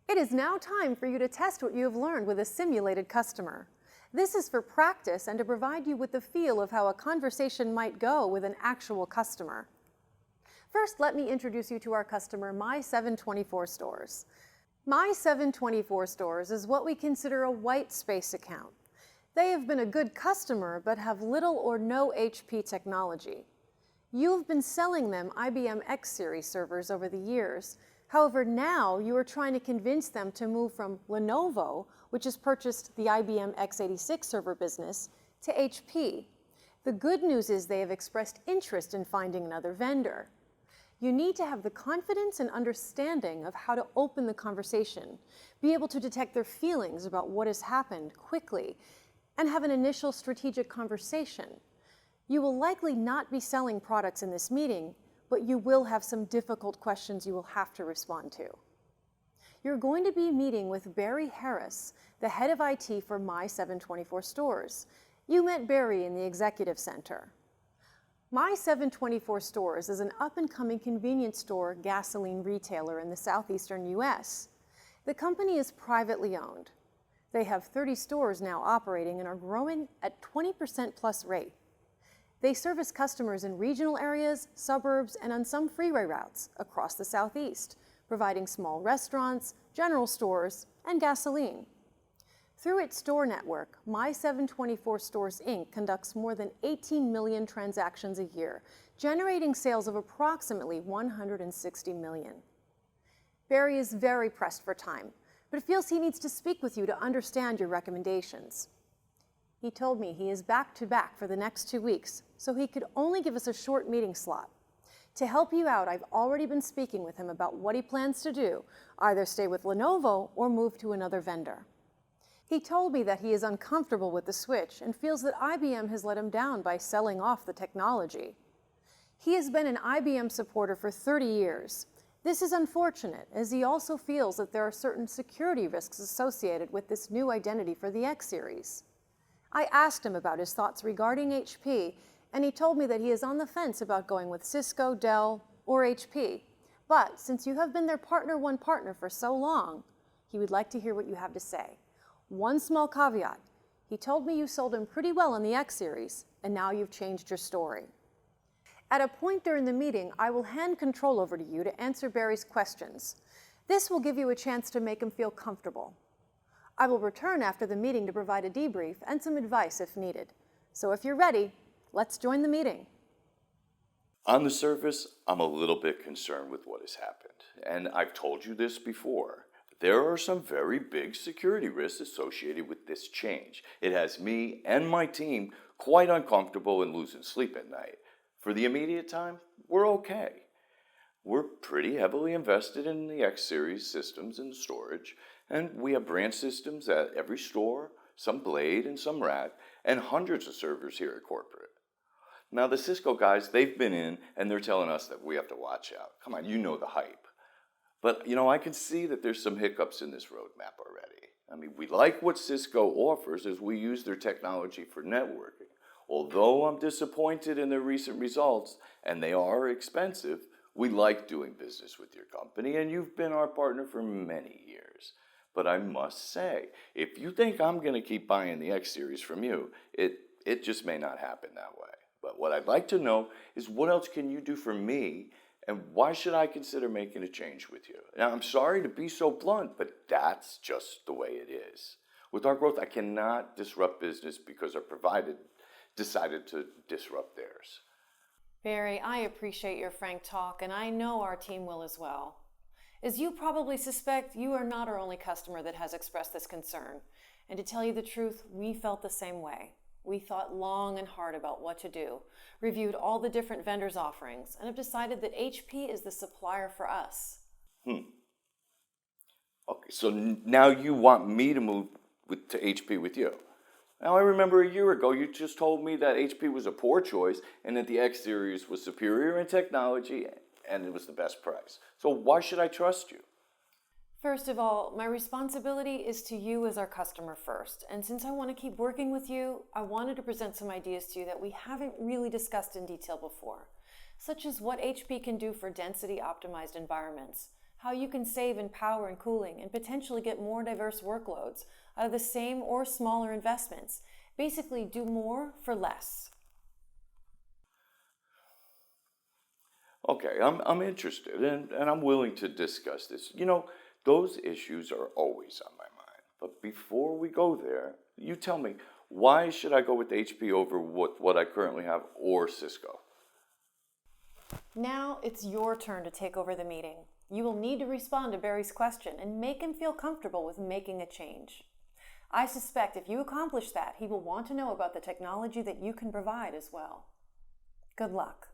It is now time for you to test what you have learned with a simulated customer. This is for practice and to provide you with the feel of how a conversation might go with an actual customer. First, let me introduce you to our customer, My724 Stores. My724 Stores is what we consider a white space account. They have been a good customer but have little or no HP technology. You've been selling them IBM X Series servers over the years. However, now you are trying to convince them to move from Lenovo, which has purchased the IBM x86 server business, to HP. The good news is they have expressed interest in finding another vendor. You need to have the confidence and understanding of how to open the conversation, be able to detect their feelings about what has happened quickly, and have an initial strategic conversation. You will likely not be selling products in this meeting, but you will have some difficult questions you will have to respond to. You're going to be meeting with Barry Harris, the head of IT for My724 Stores. You met Barry in the Executive Center. My724 Stores is an up-and-coming convenience store gasoline retailer in the southeastern U.S. The company is privately owned. They have 30 stores now operating and are growing at 20% plus rate. They service customers in regional areas, suburbs, and on some freeway routes across the Southeast, providing small restaurants, general stores, and gasoline. Through its store network, My724 Stores Inc. conducts more than 18 million transactions a year, generating sales of approximately $160 million. Barry is very pressed for time, but feels he needs to speak with you to understand your recommendations. He told me he is back-to-back for the next 2 weeks, so he could only give us a short meeting slot. To help you out, I've already been speaking with him about what he plans to do, either stay with Lenovo or move to another vendor. He told me that he is uncomfortable with the switch and feels that IBM has let him down by selling off the technology. He has been an IBM supporter for 30 years. This is unfortunate, as he also feels that there are certain security risks associated with this new identity for the X Series. I asked him about his thoughts regarding HP, and he told me that he is on the fence about going with Cisco, Dell, or HP. But since you have been their partner for so long, he would like to hear what you have to say. One small caveat: he told me you sold him pretty well in the X Series, and now you've changed your story. At a point during the meeting, I will hand control over to you to answer Barry's questions. This will give you a chance to make him feel comfortable. I will return after the meeting to provide a debrief and some advice if needed. So if you're ready, let's join the meeting. On the surface, I'm a little bit concerned with what has happened. And I've told you this before. There are some very big security risks associated with this change. It has me and my team quite uncomfortable and losing sleep at night. For the immediate time, we're okay. We're pretty heavily invested in the X Series systems and storage, and we have branch systems at every store, some Blade and some Rack, and hundreds of servers here at corporate. Now the Cisco guys, they've been in and they're telling us that we have to watch out. Come on, you know the hype. But I can see that there's some hiccups in this roadmap already. I mean, we like what Cisco offers as we use their technology for networking. Although I'm disappointed in their recent results, and they are expensive, we like doing business with your company, and you've been our partner for many years. But I must say, if you think I'm going to keep buying the X Series from you, it just may not happen that way. But what I'd like to know is what else can you do for me, and why should I consider making a change with you? Now, I'm sorry to be so blunt, but that's just the way it is. With our growth, I cannot disrupt business because our provider decided to disrupt theirs. Barry, I appreciate your frank talk, and I know our team will as well. As you probably suspect, you are not our only customer that has expressed this concern. And to tell you the truth, we felt the same way. We thought long and hard about what to do, reviewed all the different vendors' offerings, and have decided that HP is the supplier for us. Okay, so now you want me to move to HP with you. Now, I remember a year ago you just told me that HP was a poor choice and that the X Series was superior in technology and it was the best price. So why should I trust you? First of all, my responsibility is to you as our customer first. And since I want to keep working with you, I wanted to present some ideas to you that we haven't really discussed in detail before, such as what HP can do for density-optimized environments, how you can save in power and cooling and potentially get more diverse workloads out of the same or smaller investments. Basically, do more for less. Okay, I'm interested and I'm willing to discuss this. Those issues are always on my mind. But before we go there, you tell me, why should I go with HP over what I currently have or Cisco? Now it's your turn to take over the meeting. You will need to respond to Barry's question and make him feel comfortable with making a change. I suspect if you accomplish that, he will want to know about the technology that you can provide as well. Good luck.